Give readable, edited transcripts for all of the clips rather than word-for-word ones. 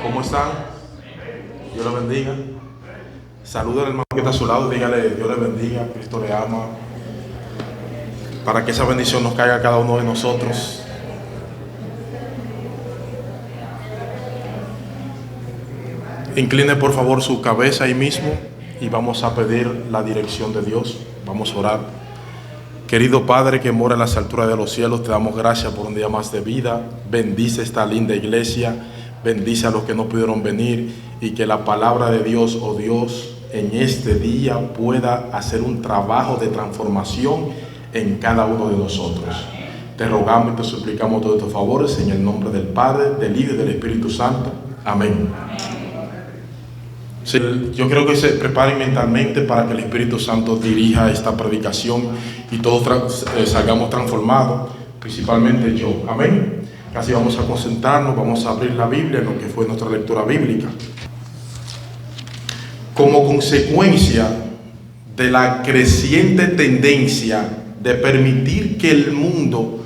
¿Cómo están? Dios les bendiga. Saluda al hermano que está a su lado, dígale Dios les bendiga, Cristo le ama, para que esa bendición nos caiga a cada uno de nosotros. Incline por favor su cabeza ahí mismo y vamos a pedir la dirección de Dios. Vamos a orar. Querido Padre que mora en las alturas de los cielos, te damos gracias por un día más de vida. Bendice esta linda iglesia, bendice a los que no pudieron venir, y que la palabra de Dios, oh Dios, en este día pueda hacer un trabajo de transformación en cada uno de nosotros. Te rogamos y te suplicamos todos estos favores en el nombre del Padre, del Hijo y del Espíritu Santo. Amén. Sí, yo creo que se preparen mentalmente para que el Espíritu Santo dirija esta predicación y todos salgamos transformados, principalmente yo. Amén. Casi vamos a concentrarnos, vamos a abrir la Biblia en lo que fue nuestra lectura bíblica. Como consecuencia de la creciente tendencia de permitir que el mundo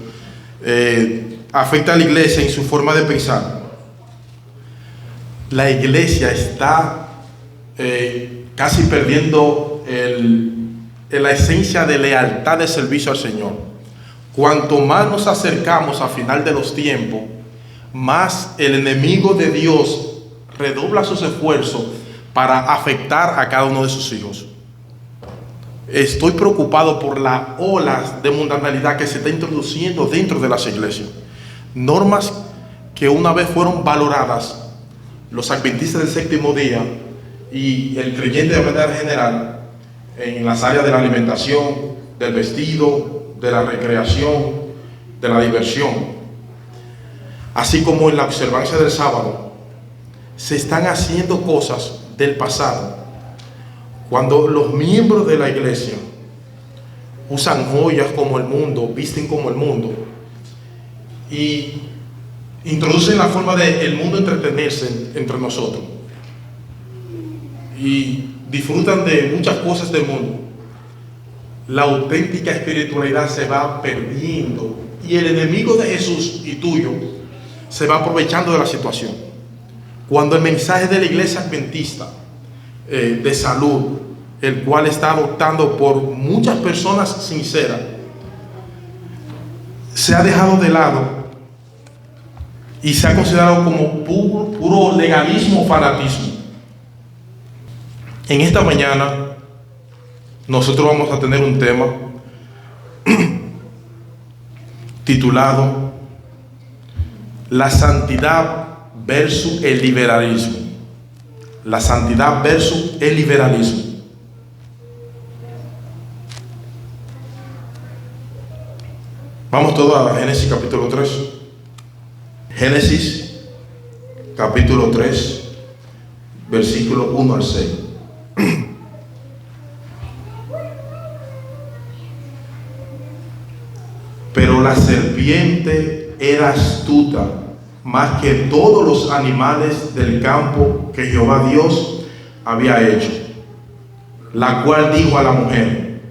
afecte a la iglesia en su forma de pensar, la iglesia está casi perdiendo la esencia de lealtad de servicio al Señor. Cuanto más nos acercamos al final de los tiempos, más el enemigo de Dios redobla sus esfuerzos para afectar a cada uno de sus hijos. Estoy preocupado por las olas de mundanalidad que se está introduciendo dentro de las iglesias. Normas que una vez fueron valoradas, los adventistas del séptimo día y el creyente de manera general, en las áreas de la alimentación, del vestido, de la recreación, de la diversión, así como en la observancia del sábado, se están haciendo cosas del pasado. Cuando los miembros de la iglesia usan joyas como el mundo, visten como el mundo y introducen la forma de el mundo entretenerse entre nosotros y disfrutan de muchas cosas del mundo, la auténtica espiritualidad se va perdiendo y el enemigo de Jesús y tuyo se va aprovechando de la situación. Cuando el mensaje de la iglesia adventista de salud, el cual está adoptado por muchas personas sinceras, se ha dejado de lado y se ha considerado como puro legalismo o fanatismo. En esta mañana nosotros vamos a tener un tema titulado La santidad versus el liberalismo. La santidad versus el liberalismo. Vamos todos a Génesis capítulo 3. Génesis capítulo 3, versículo 1 al 6. Pero la serpiente era astuta más que todos los animales del campo que Jehová Dios había hecho, la cual dijo a la mujer: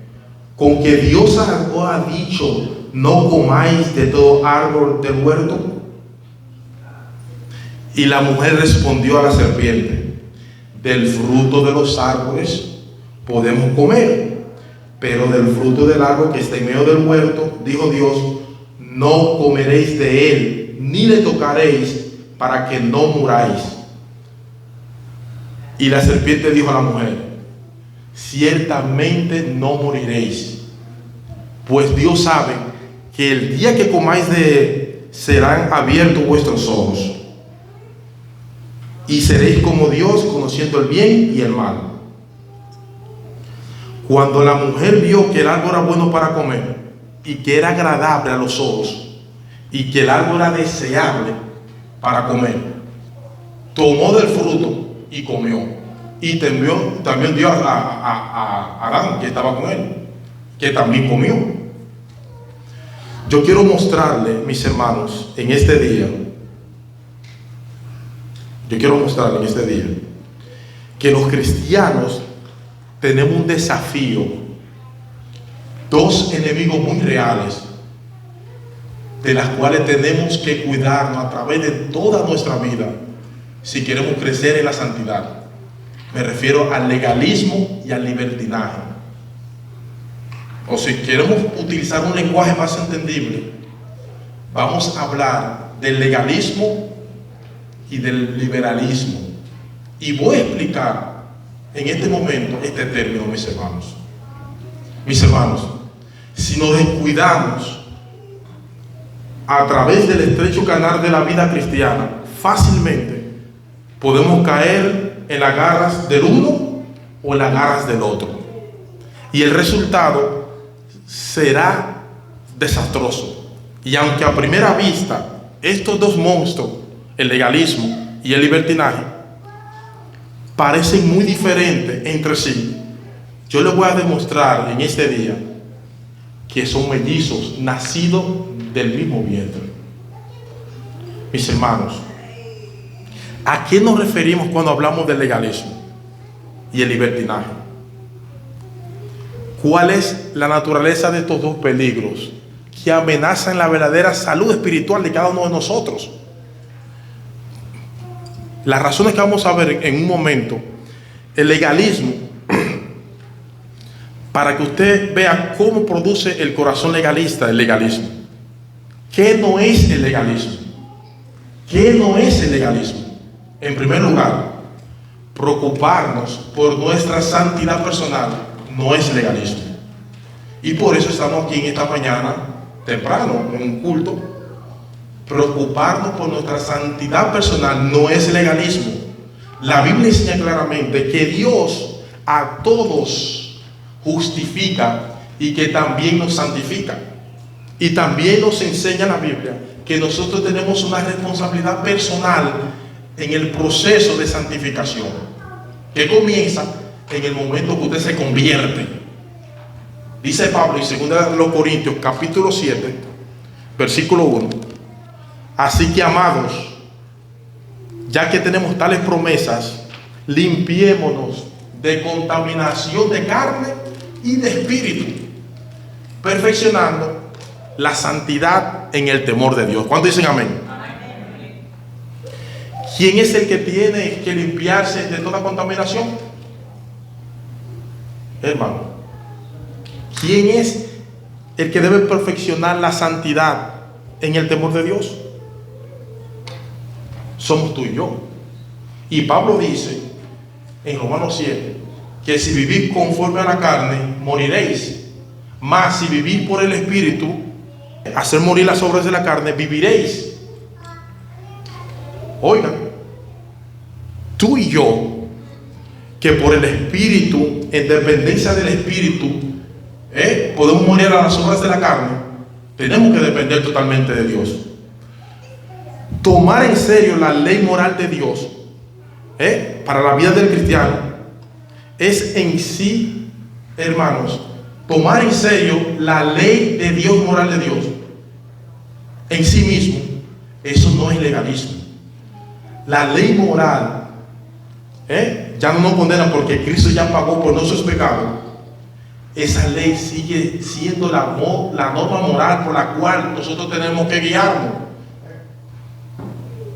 ¿con que Dios os ha dicho, no comáis de todo árbol del huerto? Y la mujer respondió a la serpiente: del fruto de los árboles podemos comer, pero del fruto del árbol que está en medio del huerto, dijo Dios, no comeréis de él, ni le tocaréis, para que no muráis. Y la serpiente dijo a la mujer: ciertamente no moriréis, pues Dios sabe que el día que comáis de él, serán abiertos vuestros ojos, y seréis como Dios, conociendo el bien y el mal. Cuando la mujer vio que el árbol era bueno para comer, y que era agradable a los ojos, y que el árbol era deseable para comer, tomó del fruto y comió. Y también dio a Adán, que estaba con él, que también comió. Yo quiero mostrarle, mis hermanos, en este día, que los cristianos tenemos un desafío, dos enemigos muy reales, de las cuales tenemos que cuidarnos a través de toda nuestra vida, si queremos crecer en la santidad. Me refiero al legalismo y al libertinaje. O si queremos utilizar un lenguaje más entendible, vamos a hablar del legalismo y del liberalismo. Y voy a explicar en este momento este término, mis hermanos. Mis hermanos, si nos descuidamos a través del estrecho canal de la vida cristiana, fácilmente podemos caer en las garras del uno o en las garras del otro. Y el resultado será desastroso. Y aunque a primera vista estos dos monstruos, el legalismo y el libertinaje, parecen muy diferentes entre sí, yo les voy a demostrar en este día que son mellizos nacidos del mismo vientre. Mis hermanos, ¿a qué nos referimos cuando hablamos del legalismo y el libertinaje? ¿Cuál es la naturaleza de estos dos peligros que amenazan la verdadera salud espiritual de cada uno de nosotros? Las razones que vamos a ver en un momento. El legalismo, para que usted vea cómo produce el corazón legalista el legalismo. ¿Qué no es el legalismo? ¿Qué no es el legalismo? En primer lugar, preocuparnos por nuestra santidad personal no es legalismo. Y por eso estamos aquí en esta mañana, temprano, en un culto. Preocuparnos por nuestra santidad personal no es legalismo. La Biblia enseña claramente que Dios a todos justifica y que también nos santifica. Y también nos enseña la Biblia que nosotros tenemos una responsabilidad personal en el proceso de santificación, que comienza en el momento que usted se convierte. Dice Pablo en 2 Corintios capítulo 7 versículo 1: así que, amados, ya que tenemos tales promesas, limpiémonos de contaminación de carne y de espíritu, perfeccionando la santidad en el temor de Dios. ¿Cuántos dicen amén? ¿Quién es el que tiene que limpiarse de toda contaminación? Hermano, ¿quién es el que debe perfeccionar la santidad en el temor de Dios? Somos tú y yo. Y Pablo dice en Romanos 7 que si vivís conforme a la carne, moriréis. Mas si vivís por el Espíritu, hacer morir las obras de la carne, viviréis. Oigan, tú y yo, que por el Espíritu, en dependencia del Espíritu, podemos morir a las obras de la carne, tenemos que depender totalmente de Dios. Tomar en serio la ley moral de Dios para la vida del cristiano es en sí, hermanos, tomar en serio la ley de Dios, moral de Dios en sí mismo. Eso no es legalismo. La ley moral ya no nos condena porque Cristo ya pagó por nuestros pecados. Esa ley sigue siendo la norma moral por la cual nosotros tenemos que guiarnos,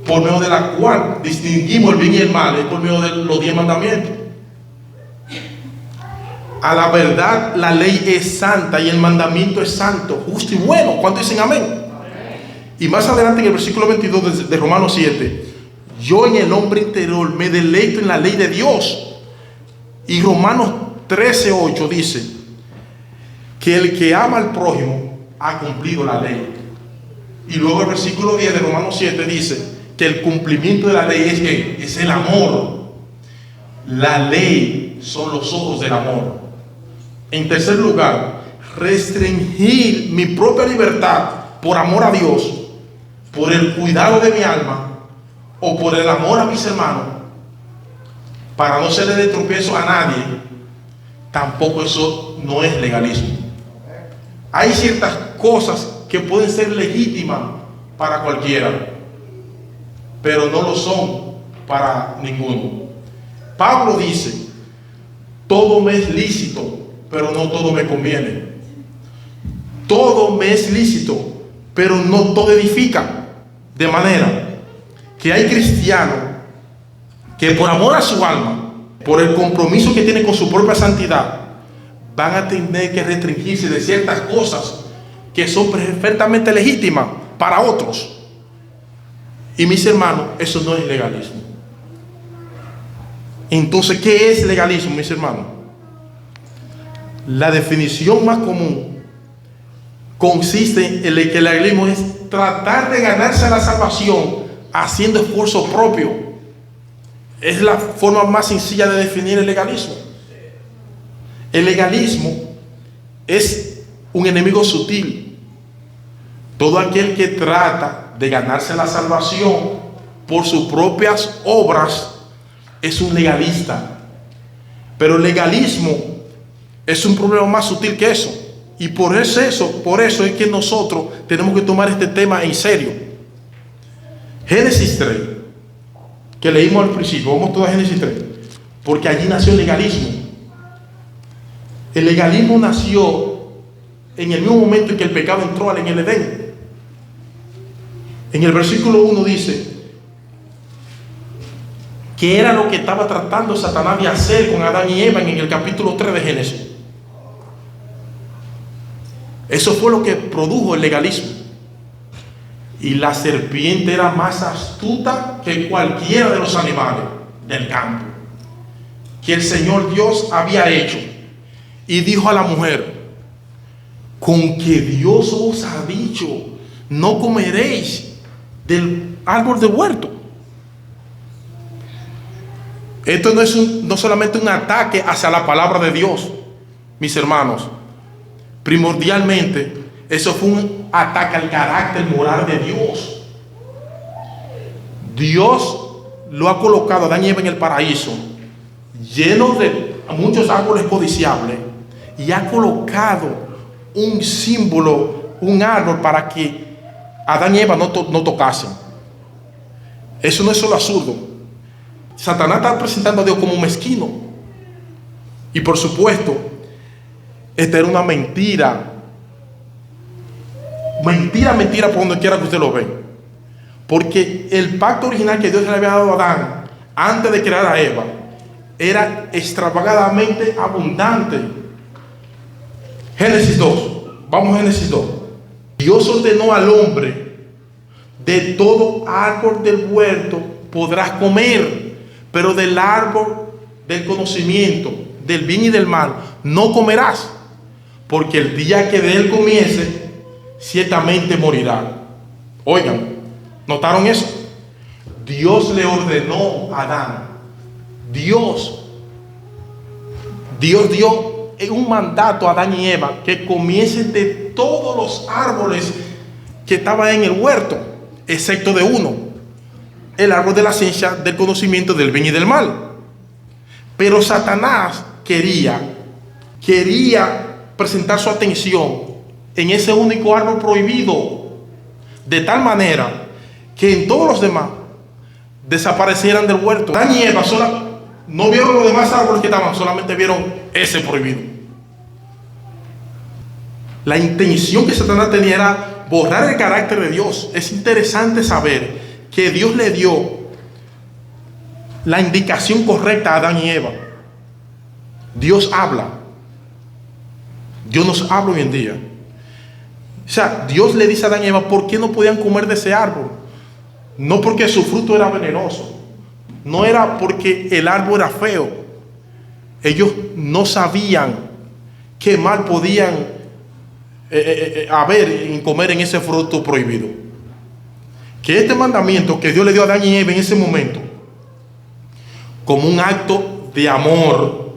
por medio de la cual distinguimos el bien y el mal, es por medio de los 10 mandamientos. A la verdad, la ley es santa y el mandamiento es santo, justo y bueno. ¿Cuántos dicen amén? Amén. Y más adelante en el versículo 22 de Romanos 7, yo en el hombre interior me deleito en la ley de Dios. Y Romanos 13:8 dice que el que ama al prójimo ha cumplido la ley. Y luego el versículo 10 de Romanos 7 dice que el cumplimiento de la ley es que es el amor. La ley son los ojos del amor. En tercer lugar, restringir mi propia libertad por amor a Dios, por el cuidado de mi alma o por el amor a mis hermanos, para no serle de tropiezo a nadie, tampoco eso no es legalismo. Hay ciertas cosas que pueden ser legítimas para cualquiera, pero no lo son para ninguno. Pablo dice: todo me es lícito, pero no todo me conviene. Todo me es lícito, pero no todo edifica. De manera que hay cristianos que por amor a su alma, por el compromiso que tiene con su propia santidad, van a tener que restringirse de ciertas cosas que son perfectamente legítimas para otros. Y mis hermanos, eso no es legalismo. Entonces, ¿qué es legalismo, mis hermanos? La definición más común consiste en que el legalismo es tratar de ganarse la salvación haciendo esfuerzo propio. Es la forma más sencilla de definir el legalismo. El legalismo es un enemigo sutil. Todo aquel que trata de ganarse la salvación por sus propias obras es un legalista. Pero el legalismo es un problema más sutil que eso. Y por eso es que nosotros tenemos que tomar este tema en serio. Génesis 3, que leímos al principio, vamos todos a Génesis 3, porque allí nació el legalismo. El legalismo nació en el mismo momento en que el pecado entró en el Edén. En el versículo 1 dice que era lo que estaba tratando Satanás de hacer con Adán y Eva en el capítulo 3 de Génesis. Eso fue lo que produjo el legalismo. Y la serpiente era más astuta que cualquiera de los animales del campo que el Señor Dios había hecho. Y dijo a la mujer: con que Dios os ha dicho, no comeréis del árbol del huerto. Esto no solamente un ataque hacia la palabra de Dios, mis hermanos. Primordialmente, eso fue un ataque al carácter moral de Dios. Dios lo ha colocado a Adán y Eva en el paraíso, lleno de muchos árboles codiciables, y ha colocado un símbolo, un árbol, para que Adán y Eva no tocasen. Eso no es solo absurdo. Satanás está presentando a Dios como un mezquino. Y por supuesto, esta era una mentira. Mentira por donde quiera que usted lo ve. Porque el pacto original que Dios le había dado a Adán antes de crear a Eva era extravagadamente abundante. Génesis 2. Vamos a Génesis 2. Dios ordenó al hombre: de todo árbol del huerto podrás comer, pero del árbol del conocimiento del bien y del mal no comerás, porque el día que de él comiese, ciertamente morirá. Oigan, ¿notaron eso? Dios le ordenó a Adán. Dios dio un mandato a Adán y Eva que comiesen de todos los árboles que estaban en el huerto, excepto de uno, el árbol de la ciencia del conocimiento del bien y del mal. Pero Satanás quería presentar su atención en ese único árbol prohibido, de tal manera que en todos los demás desaparecieran del huerto. Adán y Eva no vieron los demás árboles que estaban, solamente vieron ese prohibido. La intención que Satanás tenía era borrar el carácter de Dios. Es interesante saber que Dios le dio la indicación correcta a Adán y Eva. Dios habla. Dios nos habla hoy en día. O sea, Dios le dice a Adán y Eva por qué no podían comer de ese árbol. No porque su fruto era venenoso. No era porque el árbol era feo. Ellos no sabían qué mal podían haber en comer en ese fruto prohibido. Que este mandamiento que Dios le dio a Adán y Eva en ese momento, como un acto de amor,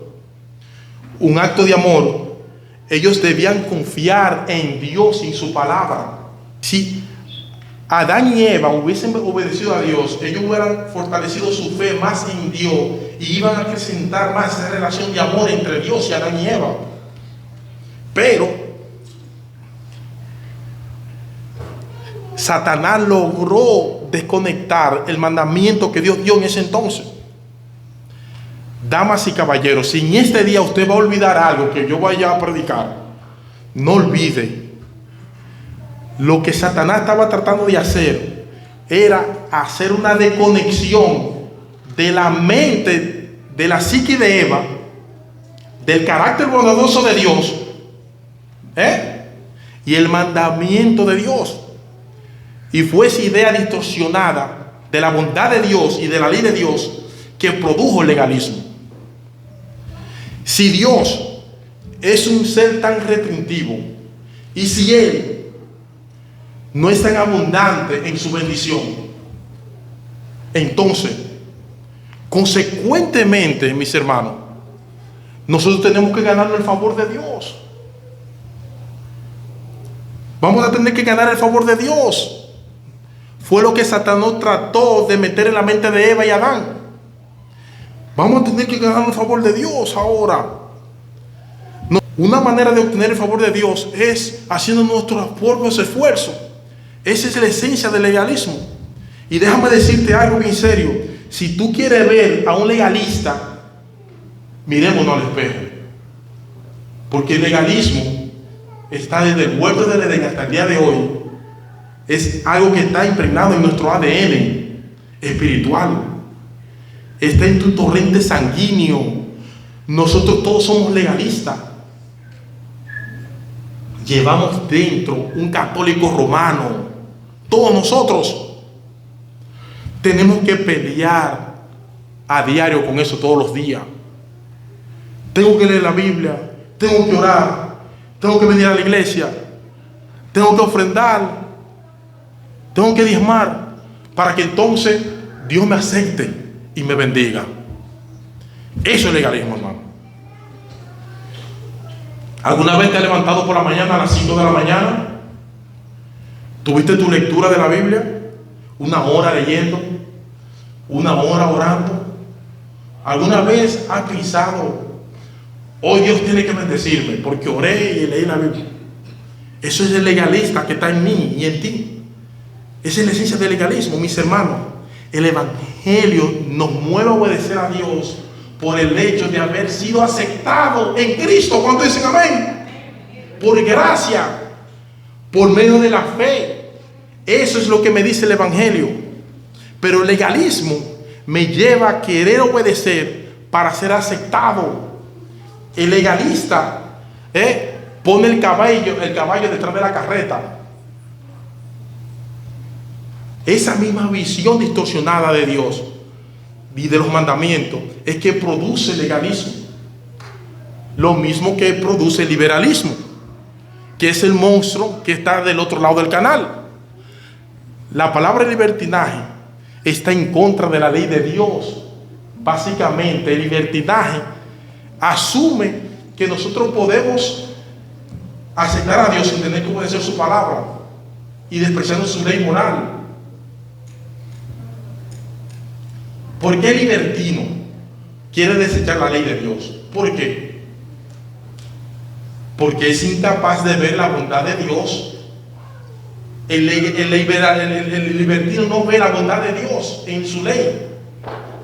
ellos debían confiar en Dios y en su palabra. Si Adán y Eva hubiesen obedecido a Dios, ellos hubieran fortalecido su fe más en Dios y iban a acrecentar más esa relación de amor entre Dios y Adán y Eva. Pero Satanás logró desconectar el mandamiento que Dios dio en ese entonces. Damas y caballeros, si en este día usted va a olvidar algo que yo vaya a predicar, no olvide. Lo que Satanás estaba tratando de hacer era hacer una desconexión de la mente, de la psique de Eva, del carácter bondadoso de Dios, y el mandamiento de Dios. Y fue esa idea distorsionada de la bondad de Dios y de la ley de Dios que produjo el legalismo. Si Dios es un ser tan restrictivo, y si Él no es tan abundante en su bendición, entonces, consecuentemente, mis hermanos, nosotros tenemos que ganar el favor de Dios. Vamos a tener que ganar el favor de Dios. Fue lo que Satanás trató de meter en la mente de Eva y Adán. Vamos a tener que ganar el favor de Dios ahora. No, una manera de obtener el favor de Dios es haciendo nuestros propios esfuerzos. Esa es la esencia del legalismo. Y déjame decirte algo bien serio. Si tú quieres ver a un legalista, mirémonos al espejo. Porque el legalismo está desde el huerto del Edén hasta el día de hoy. Es algo que está impregnado en nuestro ADN espiritual. Está en tu torrente sanguíneo. Nosotros todos somos legalistas. Llevamos dentro un católico romano. Todos nosotros tenemos que pelear a diario con eso todos los días. Tengo que leer la Biblia, tengo que orar, tengo que venir a la iglesia, tengo que ofrendar, tengo que diezmar, para que entonces Dios me acepte y me bendiga. Eso es legalismo, hermano. ¿Alguna vez te has levantado por la mañana a las 5 de la mañana? ¿Tuviste tu lectura de la Biblia? ¿Una hora leyendo? ¿Una hora orando? ¿Alguna vez has pensado, hoy Dios tiene que bendecirme porque oré y leí la Biblia? Eso es el legalista que está en mí y en ti. Esa es la esencia del legalismo, mis hermanos. El Evangelio nos mueve a obedecer a Dios por el hecho de haber sido aceptado en Cristo. ¿Cuántos dicen amén? Por gracia, por medio de la fe. Eso es lo que me dice el Evangelio. Pero el legalismo me lleva a querer obedecer para ser aceptado. El legalista pone el caballo detrás de la carreta. Esa misma visión distorsionada de Dios y de los mandamientos es que produce el legalismo. Lo mismo que produce el liberalismo, que es el monstruo que está del otro lado del canal. La palabra libertinaje está en contra de la ley de Dios. Básicamente, el libertinaje asume que nosotros podemos aceptar a Dios sin tener que obedecer su palabra y despreciando su ley moral. ¿Por qué el libertino quiere desechar la ley de Dios? ¿Por qué? Porque es incapaz de ver la bondad de Dios. El libertino no ve la bondad de Dios en su ley.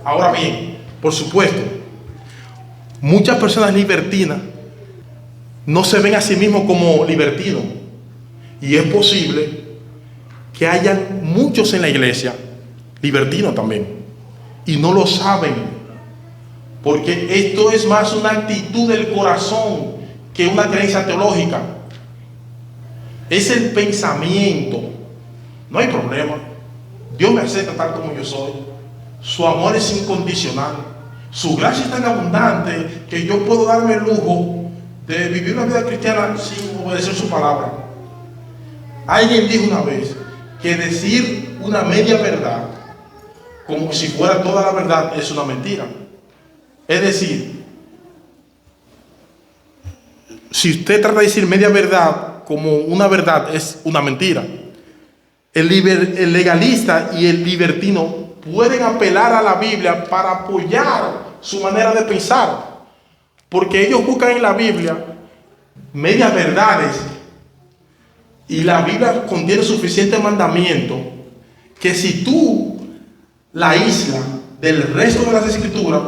Ahora bien, por supuesto, muchas personas libertinas no se ven a sí mismos como libertinos. Y es posible que hayan muchos en la iglesia libertinos también. Y no lo saben. Porque esto es más una actitud del corazón que una creencia teológica. Es el pensamiento. No hay problema. Dios me acepta tal como yo soy. Su amor es incondicional. Su gracia es tan abundante que yo puedo darme el lujo de vivir una vida cristiana sin obedecer su palabra. Alguien dijo una vez que decir una media verdad como si fuera toda la verdad es una mentira. Es decir, si usted trata de decir media verdad como una verdad, es una mentira. El legalista y el libertino pueden apelar a la Biblia para apoyar su manera de pensar, porque ellos buscan en la Biblia medias verdades, y la Biblia contiene suficiente mandamiento que si tú la isla del resto de las escrituras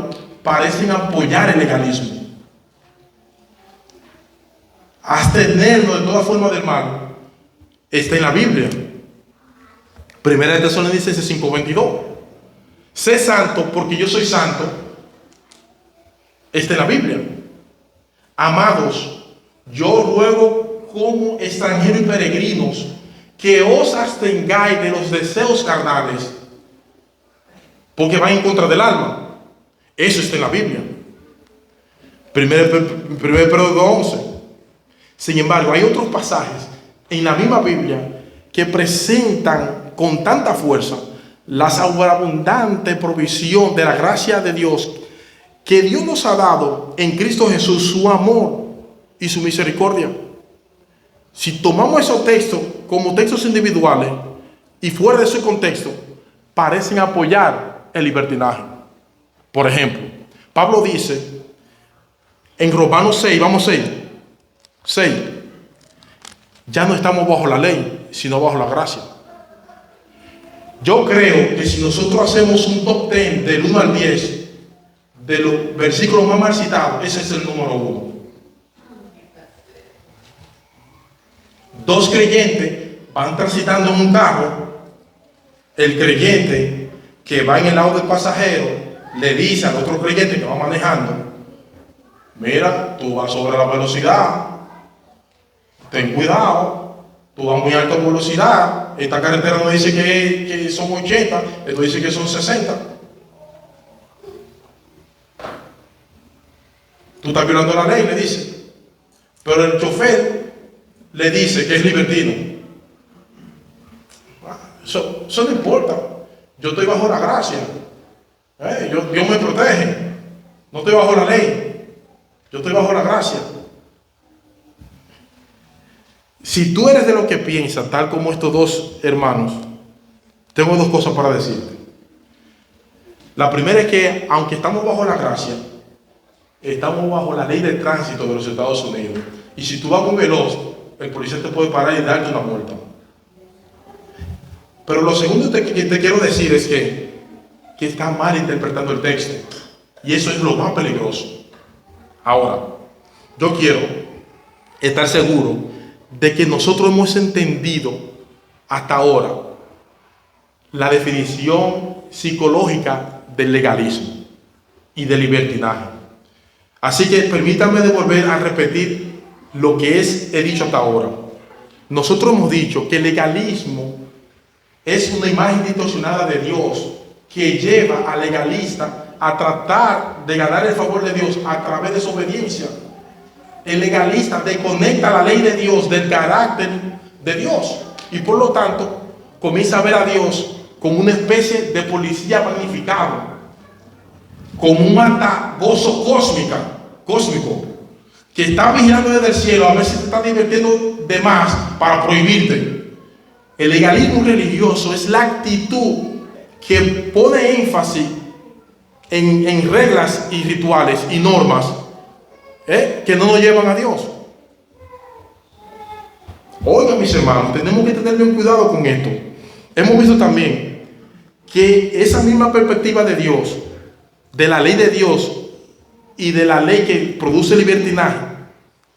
parecen apoyar el legalismo. Abstenernos de toda forma del mal está en la Biblia. Primera de Tesalonicenses 5:22. sé santo porque yo soy santo, está en la Biblia. Amados, yo ruego como extranjeros y peregrinos que os abstengáis de los deseos carnales, porque van en contra del alma. Eso está en la Biblia. 1 Pedro 2:11. Sin embargo, hay otros pasajes en la misma Biblia que presentan con tanta fuerza la sobreabundante provisión de la gracia de Dios, que Dios nos ha dado en Cristo Jesús, su amor y su misericordia. Si tomamos esos textos como textos individuales y fuera de su contexto, parecen apoyar el libertinaje. Por ejemplo, Pablo dice en Romanos 6, vamos 6, ya no estamos bajo la ley, sino bajo la gracia. Yo creo que si nosotros hacemos un top 10 del 1 al 10 de los versículos más mal citados, ese es el número 1. Dos creyentes van transitando en un carro. El creyente que va en el lado del pasajero le dice al otro creyente que va manejando: mira, tú vas sobre la velocidad, ten cuidado, tú vas muy alta velocidad, esta carretera no dice que son 80, esto dice que son 60. Tú estás violando la ley, le dice. Pero el chofer le dice que es libertino. Eso no importa. Yo estoy bajo la gracia. Dios me protege. No estoy bajo la ley. Yo estoy bajo la gracia. Si tú eres de los que piensan, tal como estos dos hermanos, tengo dos cosas para decirte. La primera es que, aunque estamos bajo la gracia, estamos bajo la ley de tránsito de los Estados Unidos. Y si tú vas muy veloz, el policía te puede parar y darte una multa. Pero lo segundo que te quiero decir es que está mal interpretando el texto. Y eso es lo más peligroso. Ahora, yo quiero estar seguro de que nosotros hemos entendido hasta ahora la definición psicológica del legalismo y del libertinaje. Así que permítanme de volver a repetir lo que he dicho hasta ahora. Nosotros hemos dicho que el legalismo es una imagen distorsionada de Dios que lleva al legalista a tratar de ganar el favor de Dios a través de su obediencia. El legalista desconecta la ley de Dios del carácter de Dios y por lo tanto comienza a ver a Dios como una especie de policía magnificado, como un matagozo cósmico, que está vigilando desde el cielo a ver si te está divirtiendo de más para prohibirte. El legalismo religioso es la actitud que pone énfasis en reglas y rituales y normas que no nos llevan a Dios. Oigan, mis hermanos, tenemos que tener bien cuidado con esto. Hemos visto también que esa misma perspectiva de Dios, de la ley de Dios y de la ley que produce libertinaje,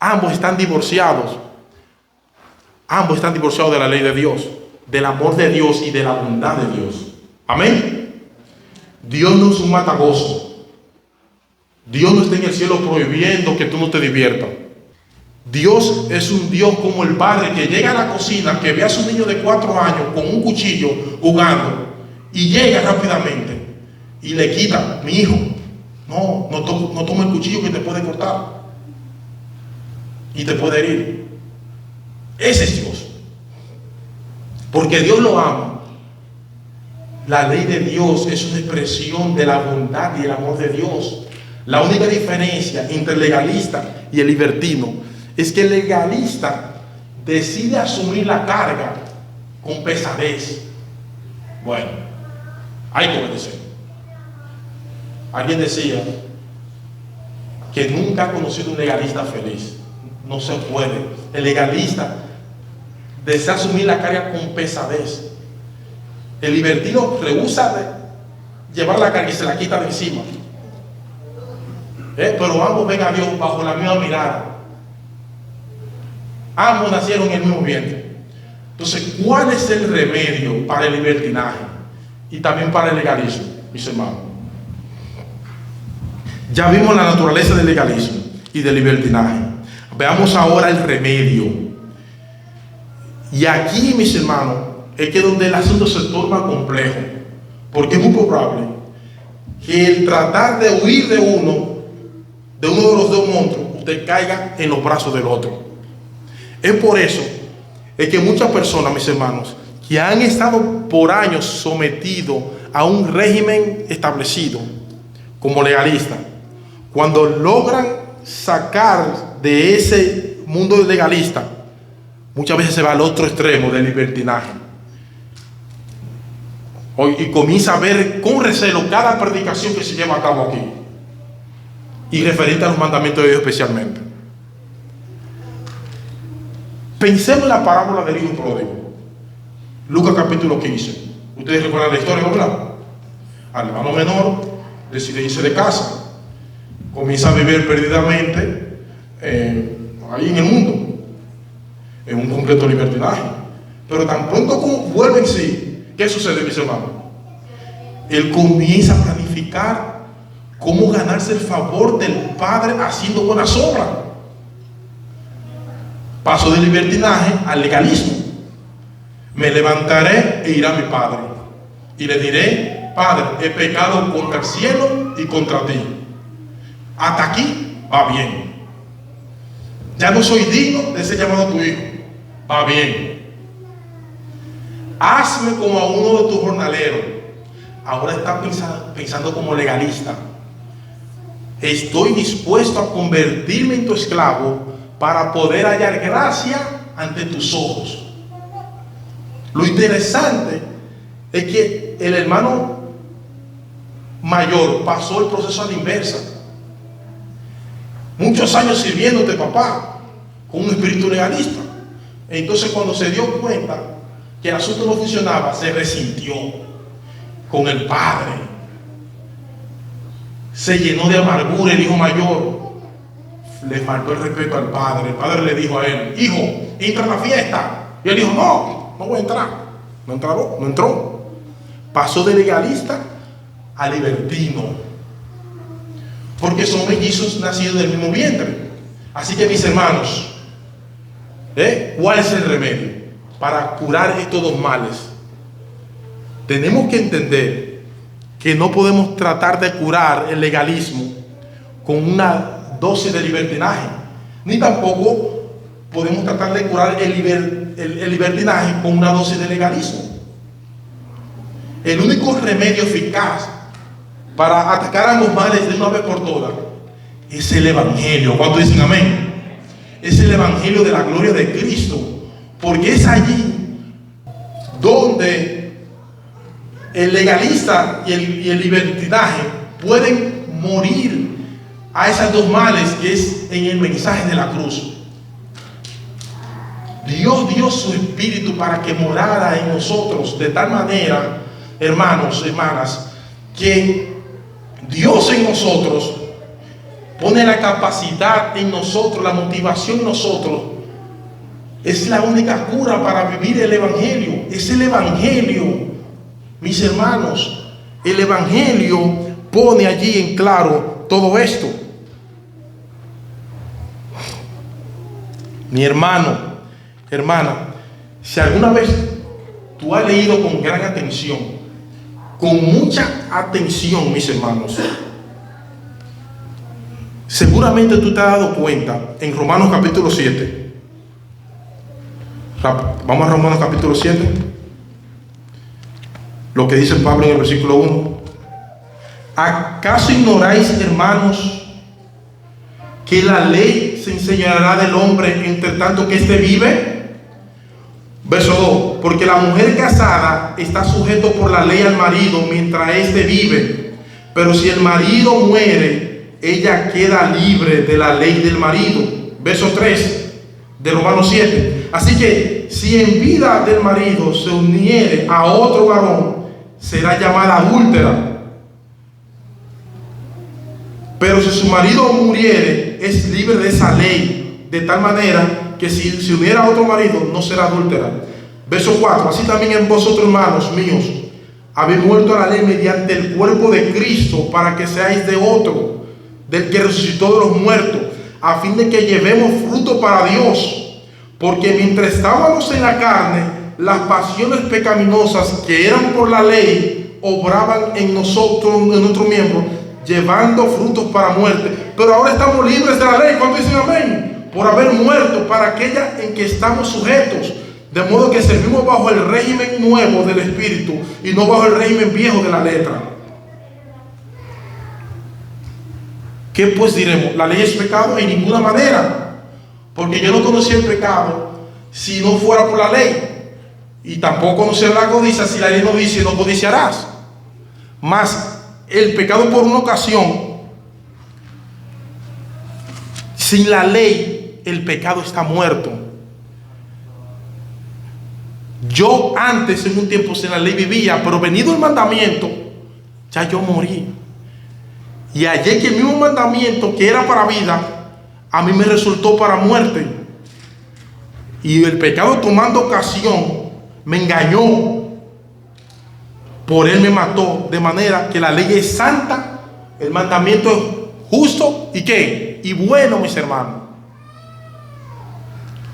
ambos están divorciados. Ambos están divorciados de la ley de Dios, del amor de Dios y de la bondad de Dios. Amén. Dios no es un matagozo. Dios no está en el cielo prohibiendo que tú no te diviertas. Dios es un Dios como el padre que llega a la cocina, que ve a su niño de 4 años con un cuchillo jugando y llega rápidamente y le quita: mi hijo, no toma el cuchillo que te puede cortar y te puede herir. Ese es Dios. Porque Dios lo ama. La ley de Dios es una expresión de la bondad y el amor de Dios. La única diferencia entre el legalista y el libertino es que el legalista decide asumir la carga con pesadez. Bueno, hay que obedecer. Alguien decía que nunca ha conocido un legalista feliz. No se puede. El legalista desea asumir la carga con pesadez. El libertino rehúsa de llevar la carga y se la quita de encima. Pero ambos ven a Dios bajo la misma mirada. Ambos nacieron en el mismo vientre. Entonces, ¿cuál es el remedio para el libertinaje y también para el legalismo? mis hermanos. Ya vimos la naturaleza del legalismo y del libertinaje. Veamos ahora el remedio. Y aquí, mis hermanos, es que donde el asunto se torna complejo, porque es muy probable que el tratar de huir de uno de los dos monstruos, usted caiga en los brazos del otro. Es por eso es que muchas personas, mis hermanos, que han estado por años sometidos a un régimen establecido como legalista, cuando logran sacar de ese mundo legalista, muchas veces se va al otro extremo del libertinaje y comienza a ver con recelo cada predicación que se lleva a cabo aquí y referente a los mandamientos de Dios especialmente. Pensemos en la parábola del hijo pródigo, Lucas capítulo 15. Ustedes recuerdan la historia, ¿verdad? Al hermano menor decide irse de casa, comienza a vivir perdidamente ahí en el mundo, en un completo libertinaje. Pero tan pronto como vuelve en sí, ¿qué sucede, mis hermanos? Él comienza a planificar cómo ganarse el favor del Padre haciendo buenas obras. Paso del libertinaje al legalismo. Me levantaré e iré a mi Padre y le diré: Padre, he pecado contra el cielo y contra ti. Hasta aquí va bien. Ya no soy digno de ser llamado tu hijo. Va bien. Hazme como a uno de tus jornaleros. Ahora está pensando como legalista. Estoy dispuesto a convertirme en tu esclavo para poder hallar gracia ante tus ojos. Lo interesante es que el hermano mayor pasó el proceso a la inversa. Muchos años sirviéndote, papá, con un espíritu legalista. Entonces, cuando se dio cuenta que el asunto no funcionaba, se resintió con el padre. Se llenó de amargura el hijo mayor. Le faltó el respeto al padre. El padre le dijo a él: hijo, entra a la fiesta. Y él dijo: no voy a entrar. No entró. Pasó de legalista a libertino, porque son mellizos nacidos del mismo vientre. Así que, mis hermanos, ¿cuál es el remedio para curar estos dos males? Tenemos que entender que no podemos tratar de curar el legalismo con una dosis de libertinaje, ni tampoco podemos tratar de curar el libertinaje con una dosis de legalismo. El único remedio eficaz para atacar ambos males de una vez por todas es el Evangelio. ¿Cuántos dicen amén? Es el Evangelio de la gloria de Cristo, porque es allí donde el legalista y el libertinaje pueden morir a esas dos males, que es en el mensaje de la cruz. Dios dio su Espíritu para que morara en nosotros de tal manera, hermanos, hermanas, que Dios en nosotros pone la capacidad en nosotros, la motivación en nosotros. Es la única cura para vivir el Evangelio. Es el Evangelio, mis hermanos. El Evangelio pone allí en claro todo esto. Mi hermano, hermana, si alguna vez tú has leído con gran atención, con mucha atención, mis hermanos, seguramente tú te has dado cuenta en Romanos capítulo 7. Vamos a Romanos capítulo 7. Lo que dice Pablo en el versículo 1. ¿Acaso ignoráis, hermanos, que la ley se enseñará del hombre entre tanto que éste vive? Verso 2. Porque la mujer casada está sujeto por la ley al marido mientras éste vive. Pero si el marido muere, ella queda libre de la ley del marido. Verso 3 de Romanos 7. Así que si en vida del marido se uniere a otro varón, será llamada adúltera. Pero si su marido muriere, es libre de esa ley, de tal manera que si se uniera a otro marido, no será adúltera. Verso 4. Así también en vosotros, hermanos míos, habéis muerto a la ley mediante el cuerpo de Cristo, para que seáis de otro, del que resucitó de los muertos, a fin de que llevemos fruto para Dios. Porque mientras estábamos en la carne, las pasiones pecaminosas que eran por la ley obraban en nosotros, en nuestros miembros, llevando frutos para muerte. Pero ahora estamos libres de la ley. ¿Cuánto dicen amén? Por haber muerto para aquella en que estamos sujetos. De modo que servimos bajo el régimen nuevo del Espíritu y no bajo el régimen viejo de la letra. ¿Qué pues diremos? ¿La ley es pecado? En ninguna manera. Porque yo no conocía el pecado si no fuera por la ley. Y tampoco conocía la codicia si la ley no dice no codiciarás. Mas el pecado por una ocasión, sin la ley, el pecado está muerto. Yo antes, en un tiempo sin la ley vivía, pero venido el mandamiento, ya yo morí. Y hallé que el mismo mandamiento que era para vida, a mí me resultó para muerte. Y el pecado, tomando ocasión, me engañó. Por él me mató, de manera que la ley es santa, el mandamiento es justo y ¿qué? Y bueno, mis hermanos.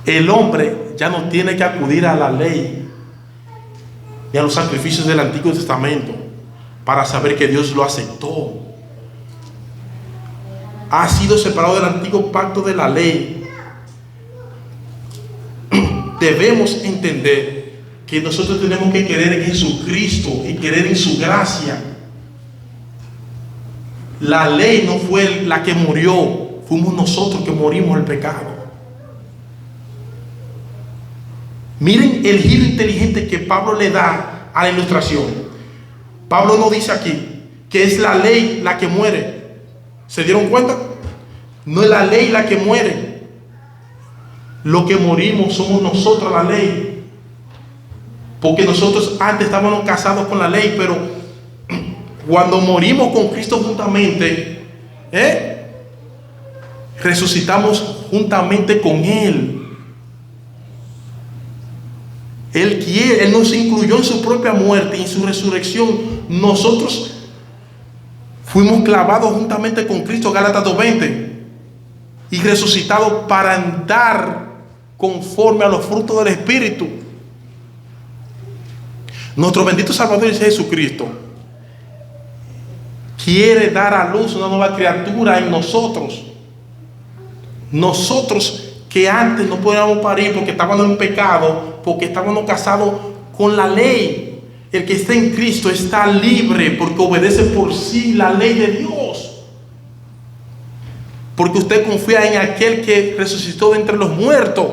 El hombre ya no tiene que acudir a la ley y a los sacrificios del Antiguo Testamento para saber que Dios lo aceptó. Ha sido separado del antiguo pacto de la ley. Debemos entender que nosotros tenemos que creer en Jesucristo y creer en su gracia. La ley no fue la que murió, fuimos nosotros que morimos el pecado. Miren el giro inteligente que Pablo le da a la ilustración. Pablo no dice aquí que es la ley la que muere. ¿Se dieron cuenta? No es la ley la que muere. Lo que morimos somos nosotros, la ley. Porque nosotros antes estábamos casados con la ley, pero cuando morimos con Cristo juntamente, resucitamos juntamente con Él. Él nos incluyó en su propia muerte y en su resurrección. Nosotros fuimos clavados juntamente con Cristo, Gálatas 2:20, y resucitados para andar conforme a los frutos del Espíritu. Nuestro bendito Salvador es Jesucristo. Quiere dar a luz una nueva criatura en nosotros. Nosotros que antes no podíamos parir porque estábamos en pecado, porque estábamos casados con la ley. El que está en Cristo está libre porque obedece por sí la ley de Dios. Porque usted confía en aquel que resucitó de entre los muertos.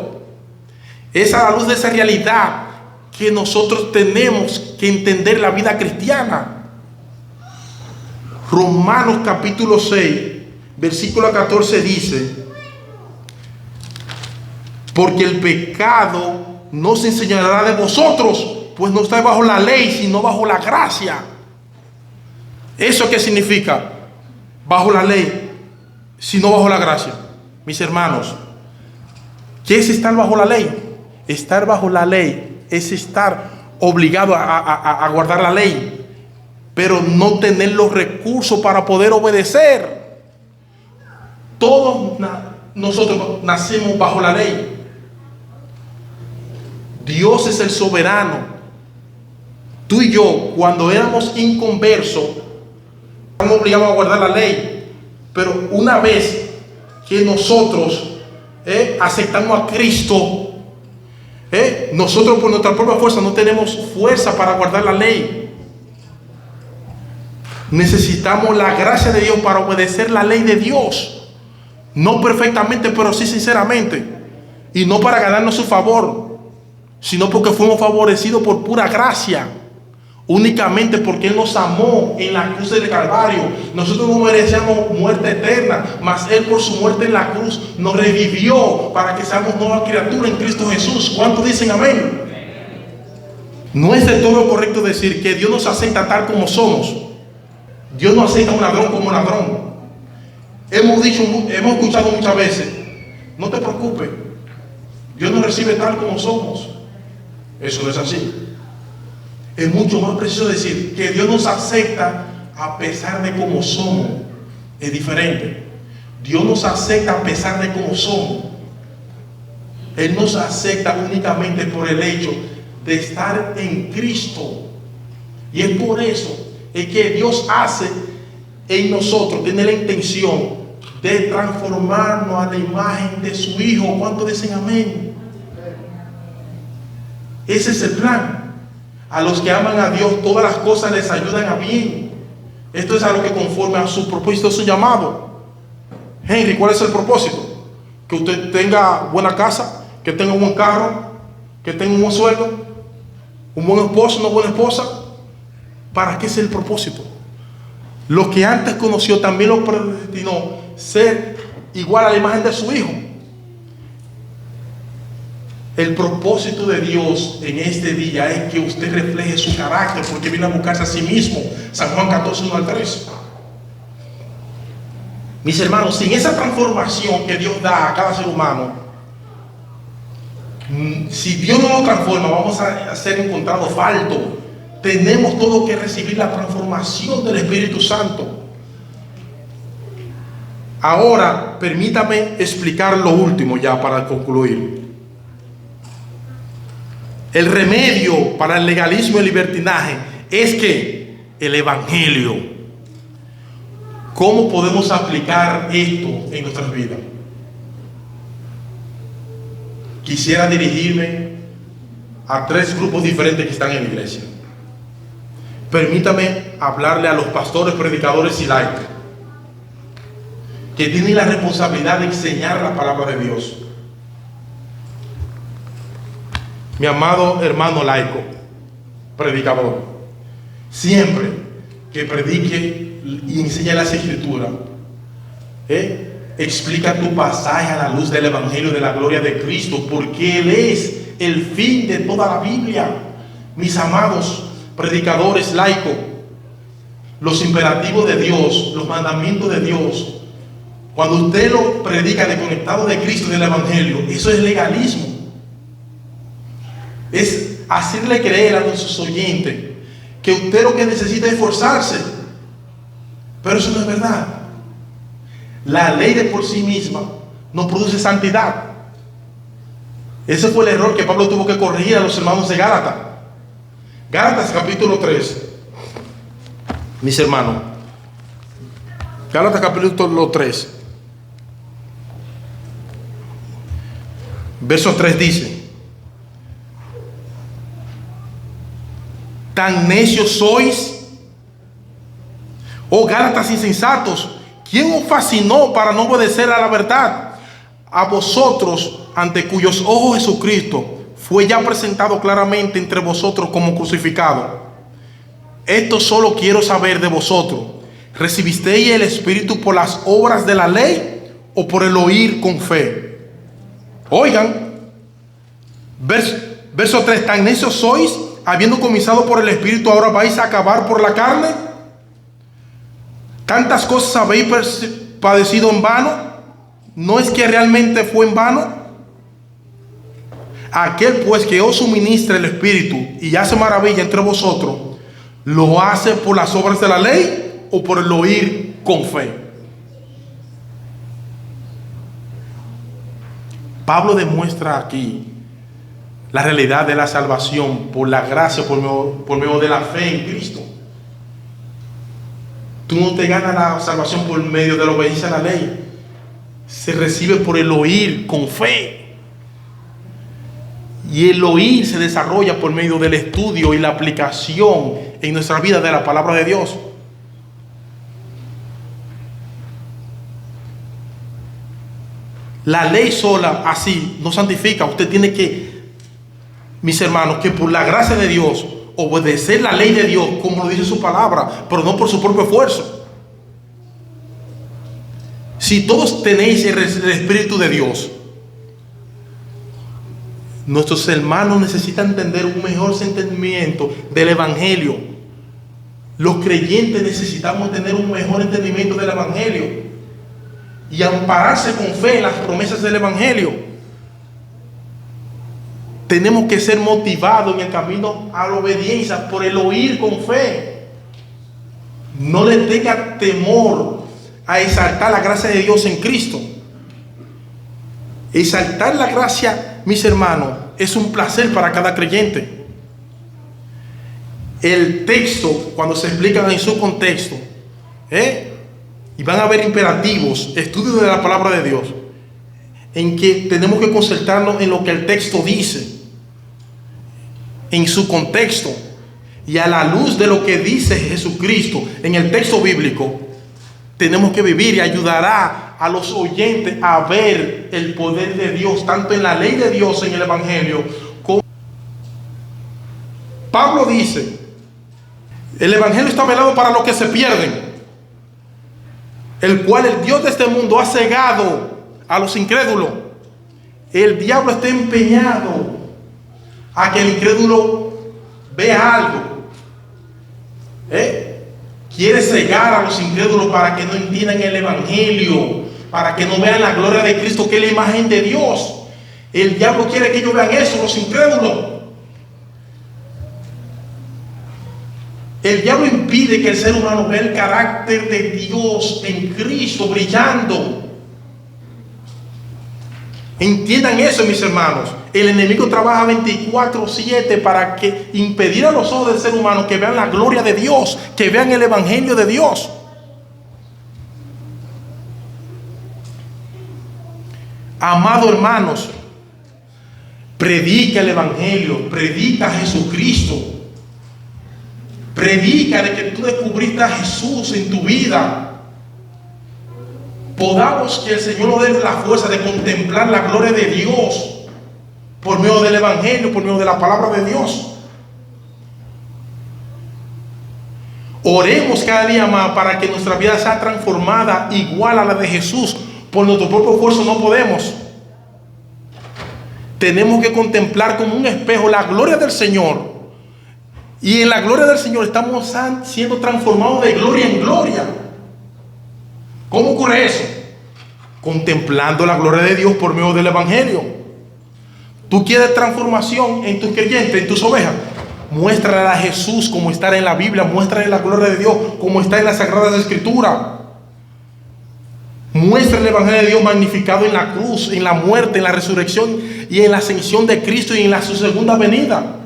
Es a la luz de esa realidad que nosotros tenemos que entender la vida cristiana. Romanos capítulo 6, versículo 14 dice: porque el pecado no se enseñará de vosotros, pues no estáis bajo la ley, sino bajo la gracia. ¿Eso qué significa? Bajo la ley, sino bajo la gracia. Mis hermanos, ¿qué es estar bajo la ley? Estar bajo la ley es estar obligado a guardar la ley, pero no tener los recursos para poder obedecer. Todos nosotros nacemos bajo la ley. Dios es el soberano. Tú y yo, cuando éramos inconversos, estamos obligados a guardar la ley. Pero una vez que nosotros aceptamos a Cristo, nosotros por nuestra propia fuerza no tenemos fuerza para guardar la ley. Necesitamos la gracia de Dios para obedecer la ley de Dios. No perfectamente, pero sí sinceramente. Y no para ganarnos su favor, sino porque fuimos favorecidos por pura gracia. Únicamente porque Él nos amó en la cruz del Calvario. Nosotros no merecíamos muerte eterna, mas Él por su muerte en la cruz nos revivió para que seamos nueva criatura en Cristo Jesús. ¿Cuántos dicen amén? No es de todo correcto decir que Dios nos acepta tal como somos. Dios no acepta a un ladrón como ladrón. Hemos escuchado muchas veces: no te preocupes, Dios nos recibe tal como somos. Eso no es así. Es mucho más preciso decir que Dios nos acepta a pesar de cómo somos. Es diferente. Dios nos acepta a pesar de cómo somos. Él nos acepta únicamente por el hecho de estar en Cristo. Y es por eso es que Dios hace en nosotros, tiene la intención de transformarnos a la imagen de su Hijo. ¿Cuántos dicen amén? Ese es el plan. A los que aman a Dios, todas las cosas les ayudan a bien. Esto es algo que conforme a su propósito, su llamado. Henry, ¿cuál es el propósito? Que usted tenga buena casa, que tenga un buen carro, que tenga un buen sueldo, un buen esposo, una buena esposa. ¿Para qué es el propósito? Lo que antes conoció también lo predestinó ser igual a la imagen de su Hijo. El propósito de Dios en este día es que usted refleje su carácter, porque viene a buscarse a sí mismo. San Juan 14, 1 al 3. Mis hermanos, sin esa transformación que Dios da a cada ser humano, si Dios no lo transforma, vamos a ser encontrados faltos. Tenemos todo que recibir la transformación del Espíritu Santo. Ahora, permítame explicar lo último ya para concluir. El remedio para el legalismo y el libertinaje es que el Evangelio. ¿Cómo podemos aplicar esto en nuestras vidas? Quisiera dirigirme a 3 grupos diferentes que están en la iglesia. Permítame hablarle a los pastores, predicadores y laicos, que tienen la responsabilidad de enseñar la palabra de Dios. Mi amado hermano laico, predicador, siempre que predique y enseñe las escrituras, explica tu pasaje a la luz del Evangelio de la gloria de Cristo, porque Él es el fin de toda la Biblia. Mis amados predicadores laicos, los imperativos de Dios, los mandamientos de Dios, cuando usted lo predica desconectado de Cristo y del Evangelio, eso es legalismo. Es hacerle creer a nuestros oyentes que usted lo que necesita es esforzarse, pero eso no es verdad. La ley de por sí misma no produce santidad. Ese fue el error que Pablo tuvo que corregir a los hermanos de Gálatas. Gálatas capítulo 3, mis hermanos. Gálatas capítulo 3, verso 3 dice: tan necios sois, oh Gálatas insensatos, ¿quién os fascinó para no obedecer a la verdad? A vosotros, ante cuyos ojos Jesucristo fue ya presentado claramente entre vosotros como crucificado. Esto solo quiero saber de vosotros: ¿recibisteis el Espíritu por las obras de la ley o por el oír con fe? Oigan, verso 3: tan necios sois, habiendo comenzado por el Espíritu, ahora vais a acabar por la carne. Tantas cosas habéis padecido en vano. ¿No es que realmente fue en vano? Aquel pues que os suministra el Espíritu y hace maravilla entre vosotros, ¿lo hace por las obras de la ley o por el oír con fe? Pablo demuestra aquí la realidad de la salvación por la gracia, por medio de la fe en Cristo. Tú no te ganas la salvación por medio de la obediencia a la ley. Se recibe por el oír con fe. Y el oír se desarrolla por medio del estudio y la aplicación en nuestra vida de la palabra de Dios. La ley sola así no santifica. Usted tiene que, mis hermanos, que por la gracia de Dios obedecer la ley de Dios como lo dice su palabra, pero no por su propio esfuerzo. Si todos tenéis el Espíritu de Dios, nuestros hermanos necesitan tener un mejor entendimiento del Evangelio. Los creyentes necesitamos tener un mejor entendimiento del Evangelio y ampararse con fe en las promesas del Evangelio. tenemos que ser motivados en el camino a la obediencia por el oír con fe. No le tenga temor a exaltar la gracia de Dios en Cristo. Exaltar la gracia, mis hermanos, es un placer para cada creyente. El texto, cuando se explica en su contexto, y van a haber imperativos, estudio de la palabra de Dios, en que tenemos que concentrarnos en lo que el texto dice, en su contexto, y a la luz de lo que dice Jesucristo en el texto bíblico, tenemos que vivir, y ayudará a los oyentes a ver el poder de Dios, tanto en la ley de Dios, en el Evangelio, como Pablo dice: el Evangelio está velado para los que se pierden, el cual el Dios de este mundo ha cegado a los incrédulos. El diablo está empeñado a que el incrédulo vea algo. Quiere cegar a los incrédulos para que no entiendan el Evangelio, para que no vean la gloria de Cristo, que es la imagen de Dios. El diablo quiere que ellos vean eso, los incrédulos. El diablo impide que el ser humano vea el carácter de Dios en Cristo brillando. Entiendan eso, mis hermanos. El enemigo trabaja 24/7 para que impedir a los ojos del ser humano que vean la gloria de Dios, que vean el Evangelio de Dios. Amados hermanos, predica el Evangelio, predica a Jesucristo. Predica de que tú descubriste a Jesús en tu vida. Podamos que el Señor nos dé la fuerza de contemplar la gloria de Dios por medio del Evangelio, por medio de la palabra de Dios. Oremos cada día más para que nuestra vida sea transformada igual a la de Jesús. Por nuestro propio esfuerzo no podemos. Tenemos que contemplar como un espejo la gloria del Señor. Y en la gloria del Señor estamos siendo transformados de gloria en gloria. ¿Cómo ocurre eso? Contemplando la gloria de Dios por medio del Evangelio. ¿Tú quieres transformación en tus creyentes, en tus ovejas? Muéstrale a Jesús como está en la Biblia. Muéstrale la gloria de Dios como está en las Sagradas Escrituras. Muestra el Evangelio de Dios magnificado en la cruz, en la muerte, en la resurrección y en la ascensión de Cristo y en su segunda venida.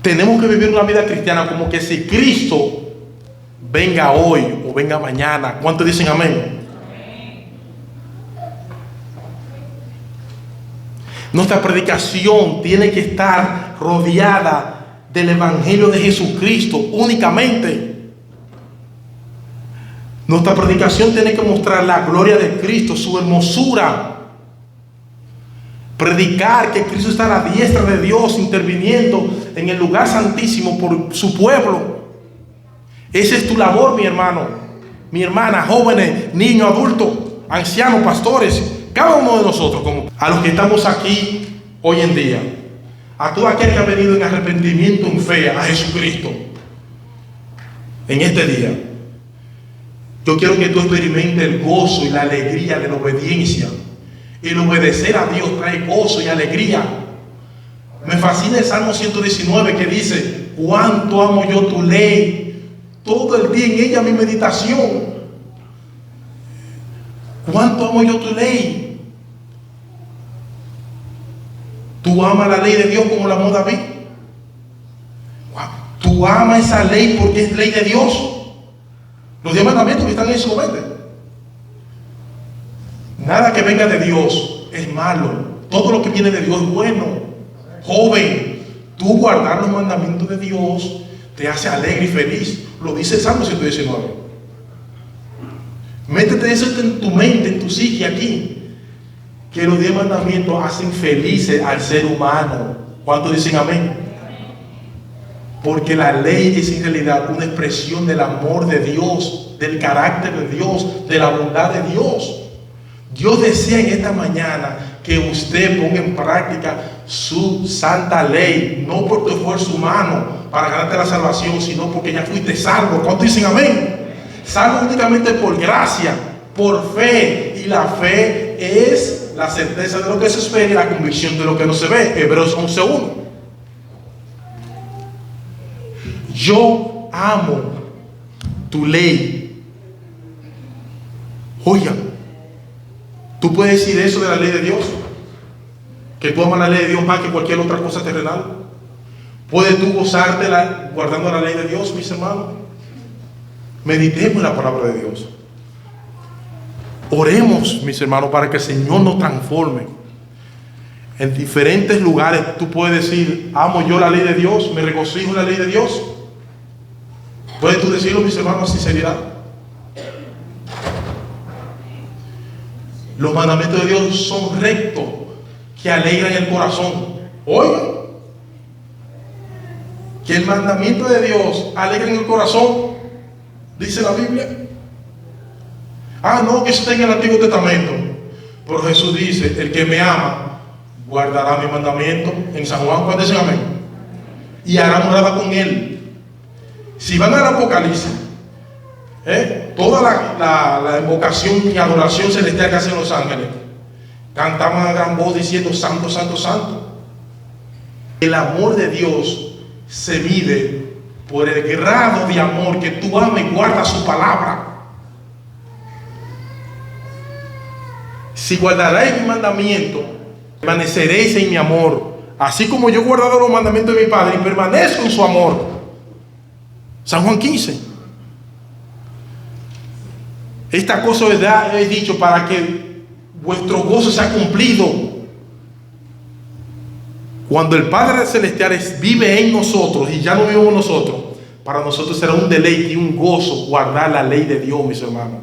Tenemos que vivir una vida cristiana como que si Cristo venga hoy o venga mañana. ¿Cuántos dicen amén? Nuestra predicación tiene que estar rodeada del Evangelio de Jesucristo únicamente. Nuestra predicación tiene que mostrar la gloria de Cristo, su hermosura. Predicar que Cristo está a la diestra de Dios, interviniendo en el lugar santísimo por su pueblo. Esa es tu labor, mi hermano, mi hermana, jóvenes, niños, adultos, ancianos, pastores, cada uno de nosotros, como a los que estamos aquí hoy en día, a todo aquel que ha venido en arrepentimiento, en fe a Jesucristo. En este día, yo quiero que tú experimentes el gozo y la alegría de la obediencia. El obedecer a Dios trae gozo y alegría. Me fascina el Salmo 119 que dice: cuánto amo yo tu ley, todo el día en ella mi meditación. Cuánto amo yo tu ley. Tú amas la ley de Dios como la amó David. Tú amas esa ley porque es ley de Dios. Los 10 mandamientos que están en su mente. Nada que venga de Dios es malo. Todo lo que viene de Dios es bueno. Joven, tú guardar los mandamientos de Dios te hace alegre y feliz. Lo dice el Salmo 119. Métete eso en tu mente, en tu psique aquí. Que los 10 mandamientos hacen felices al ser humano. ¿Cuántos dicen amén? Porque la ley es en realidad una expresión del amor de Dios, del carácter de Dios, de la bondad de Dios. Dios desea en esta mañana que usted ponga en práctica su santa ley, no por tu esfuerzo humano para ganarte la salvación, sino porque ya fuiste salvo. ¿Cuántos dicen amén? Salvo únicamente por gracia, por fe, y la fe es la certeza de lo que se espera y la convicción de lo que no se ve. Hebreos 11:1. Yo amo tu ley. Oigan, tú puedes decir eso de la ley de Dios, que tú amas la ley de Dios más que cualquier otra cosa terrenal. ¿Puedes tú gozártela guardando la ley de Dios, mis hermanos? Meditemos en la palabra de Dios. Oremos, mis hermanos, para que el Señor nos transforme. En diferentes lugares tú puedes decir: amo yo la ley de Dios, me regocijo en la ley de Dios. ¿Puedes tú decirlo, mis hermanos, con sinceridad? Los mandamientos de Dios son rectos, que alegran el corazón. Oigan, que el mandamiento de Dios alegra en el corazón, dice la Biblia. Ah, no, que eso está en el Antiguo Testamento. Pero Jesús dice: el que me ama guardará mi mandamiento. En San Juan, ¿cuánto dicen amén? Y hará morada con él. Si van al Apocalipsis, toda la invocación y adoración celestial que hacen los ángeles, cantaban a gran voz diciendo: santo, santo, santo. El amor de Dios se mide por el grado de amor que tú amas y guardas su palabra. Si guardaréis mi mandamiento, permaneceréis en mi amor, así como yo he guardado los mandamientos de mi Padre y permanezco en su amor. San Juan 15. Esta cosa os he dicho para que vuestro gozo sea cumplido. Cuando el Padre Celestial vive en nosotros y ya no vivimos nosotros, para nosotros será un deleite y un gozo guardar la ley de Dios, mis hermanos.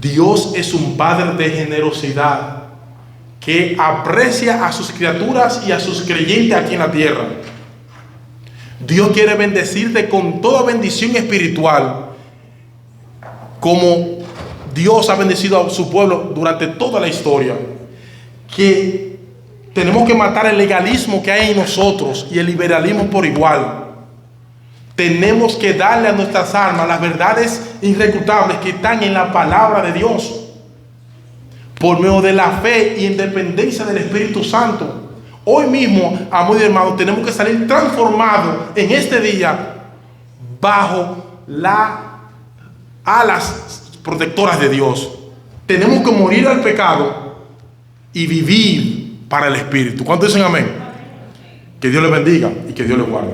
Dios es un Padre de generosidad que aprecia a sus criaturas y a sus creyentes aquí en la tierra. Dios quiere bendecirte con toda bendición espiritual, como Dios ha bendecido a su pueblo durante toda la historia. Que tenemos que matar el legalismo que hay en nosotros y el liberalismo por igual. Tenemos que darle a nuestras almas las verdades irrefutables que están en la palabra de Dios, por medio de la fe y independencia del Espíritu Santo. Hoy mismo, amados hermanos, tenemos que salir transformados en este día bajo las alas protectoras de Dios. Tenemos que morir al pecado y vivir para el Espíritu. ¿Cuántos dicen amén? Que Dios les bendiga y que Dios les guarde.